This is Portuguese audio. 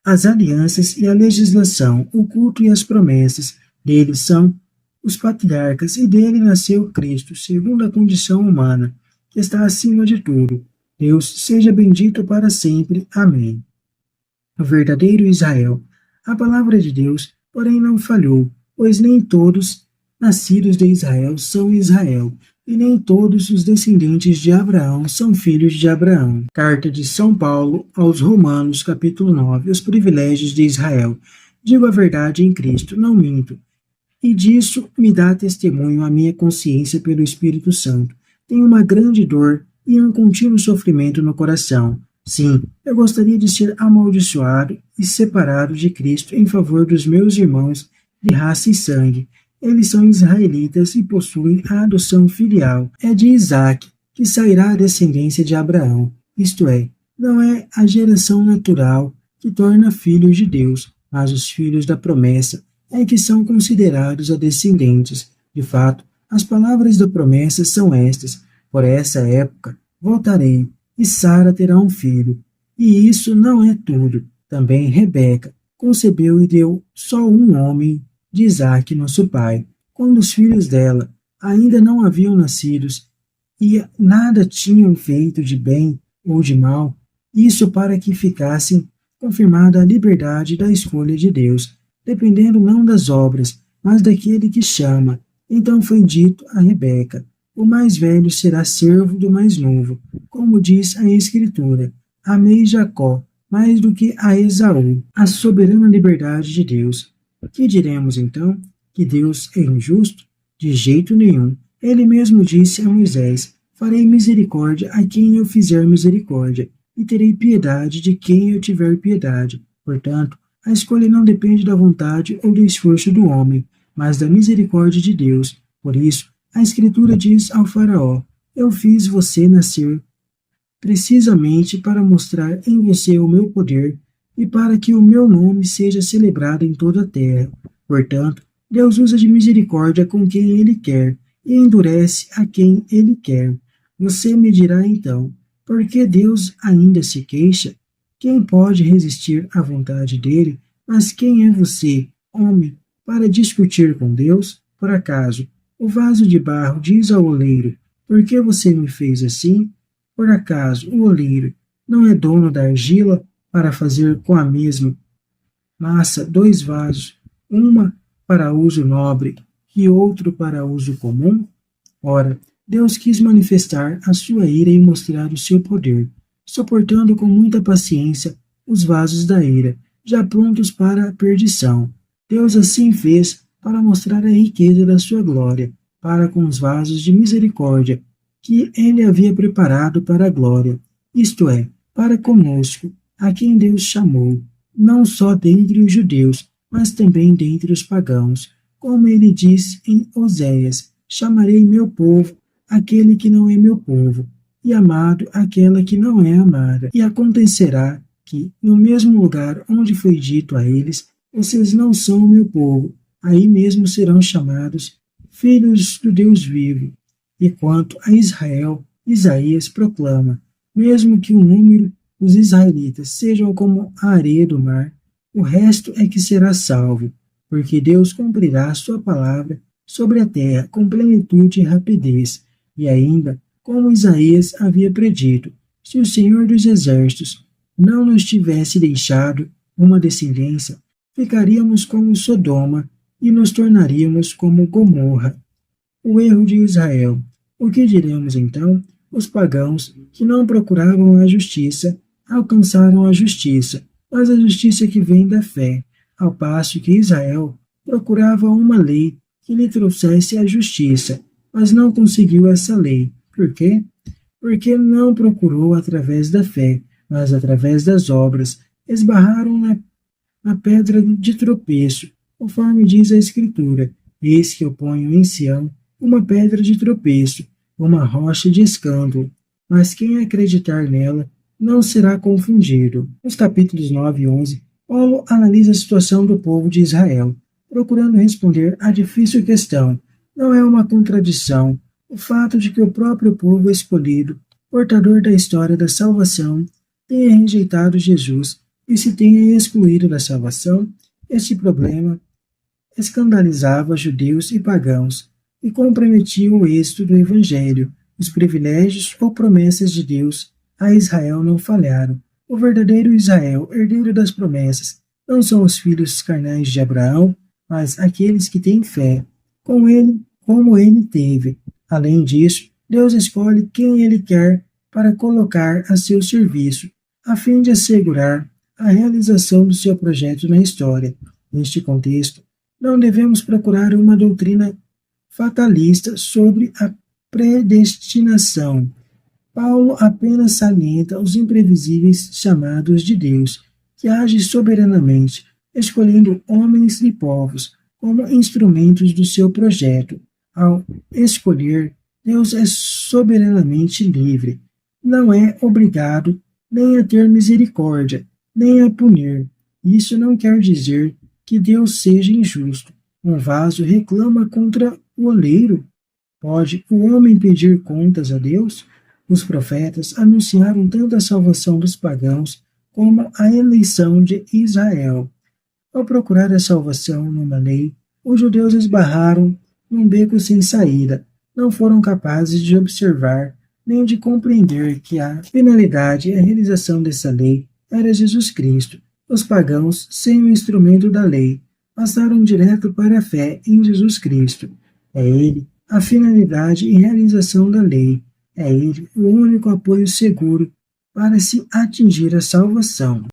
as alianças e a legislação, o culto e as promessas. Dele são os patriarcas e dele nasceu Cristo, segundo a condição humana, que está acima de tudo. Deus seja bendito para sempre. Amém. O verdadeiro Israel. A palavra de Deus, porém, não falhou, pois nem todos nascidos de Israel são Israel, e nem todos os descendentes de Abraão são filhos de Abraão. Carta de São Paulo aos Romanos, capítulo 9. Os privilégios de Israel. Digo a verdade em Cristo, não minto. E disso me dá testemunho a minha consciência pelo Espírito Santo. Tenho uma grande dor e um contínuo sofrimento no coração. Sim, eu gostaria de ser amaldiçoado e separado de Cristo em favor dos meus irmãos de raça e sangue. Eles são israelitas e possuem a adoção filial. É de Isaque que sairá a descendência de Abraão. Isto é, não é a geração natural que torna filhos de Deus, mas os filhos da promessa é que são considerados a descendentes. De fato, as palavras da promessa são estas: por essa época voltarei, e Sara terá um filho. E isso não é tudo. Também Rebeca concebeu e deu só um homem de Isaque, nosso pai, quando os filhos dela ainda não haviam nascidos e nada tinham feito de bem ou de mal, isso para que ficassem confirmada a liberdade da escolha de Deus, dependendo não das obras, mas daquele que chama. Então foi dito a Rebeca: o mais velho será servo do mais novo, como diz a Escritura: amei Jacó mais do que a Esaú. A soberana liberdade de Deus. Que diremos então? Que Deus é injusto? De jeito nenhum. Ele mesmo disse a Moisés: farei misericórdia a quem eu fizer misericórdia, e terei piedade de quem eu tiver piedade. Portanto, a escolha não depende da vontade ou do esforço do homem, mas da misericórdia de Deus. Por isso, a Escritura diz ao Faraó: eu fiz você nascer precisamente para mostrar em você o meu poder e para que o meu nome seja celebrado em toda a terra. Portanto, Deus usa de misericórdia com quem Ele quer e endurece a quem Ele quer. Você me dirá então: por que Deus ainda se queixa? Quem pode resistir à vontade dele? Mas quem é você, homem, para discutir com Deus? Por acaso, o vaso de barro diz ao oleiro: por que você me fez assim? Por acaso, o oleiro não é dono da argila para fazer com a mesma massa dois vasos, uma para uso nobre e outro para uso comum? Ora, Deus quis manifestar a sua ira e mostrar o seu poder, suportando com muita paciência os vasos da ira, já prontos para a perdição. Deus assim fez para mostrar a riqueza da sua glória, para com os vasos de misericórdia que ele havia preparado para a glória, isto é, para conosco, a quem Deus chamou, não só dentre os judeus, mas também dentre os pagãos, como ele diz em Oséias: chamarei meu povo aquele que não é meu povo, e amado aquela que não é amada. E acontecerá que, no mesmo lugar onde foi dito a eles: vocês não são o meu povo, aí mesmo serão chamados filhos do Deus vivo. E quanto a Israel, Isaías proclama: mesmo que o número dos israelitas sejam como a areia do mar, o resto é que será salvo, porque Deus cumprirá sua palavra sobre a terra com plenitude e rapidez. E ainda, como Isaías havia predito, se o Senhor dos Exércitos não nos tivesse deixado uma descendência, ficaríamos como Sodoma e nos tornaríamos como Gomorra. O erro de Israel. O que diremos então? Os pagãos, que não procuravam a justiça, alcançaram a justiça, mas a justiça que vem da fé, ao passo que Israel procurava uma lei que lhe trouxesse a justiça, mas não conseguiu essa lei. Por quê? Porque não procurou através da fé, mas através das obras. Esbarraram na pedra de tropeço, conforme diz a Escritura: eis que eu ponho em Sião uma pedra de tropeço, uma rocha de escândalo, mas quem acreditar nela não será confundido. Nos capítulos 9 e 11, Paulo analisa a situação do povo de Israel, procurando responder à difícil questão: não é uma contradição o fato de que o próprio povo escolhido, portador da história da salvação, tenha rejeitado Jesus e se tenha excluído da salvação. Este problema escandalizava judeus e pagãos e comprometia o êxito do Evangelho. Os privilégios ou promessas de Deus a Israel não falharam. O verdadeiro Israel, herdeiro das promessas, não são os filhos carnais de Abraão, mas aqueles que têm fé, como ele teve. Além disso, Deus escolhe quem ele quer para colocar a seu serviço, a fim de assegurar a realização do seu projeto na história. Neste contexto, não devemos procurar uma doutrina fatalista sobre a predestinação. Paulo apenas salienta os imprevisíveis chamados de Deus, que age soberanamente, escolhendo homens e povos como instrumentos do seu projeto. Ao escolher, Deus é soberanamente livre. Não é obrigado nem a ter misericórdia, nem a punir. Isso não quer dizer que Deus seja injusto. Um vaso reclama contra o oleiro. Pode o homem pedir contas a Deus? Os profetas anunciaram tanto a salvação dos pagãos como a eleição de Israel. Ao procurar a salvação numa lei, os judeus esbarraram num beco sem saída. Não foram capazes de observar nem de compreender que a finalidade e a realização dessa lei era Jesus Cristo. Os pagãos, sem o instrumento da lei, passaram direto para a fé em Jesus Cristo. É Ele a finalidade e realização da lei. É Ele o único apoio seguro para se atingir a salvação.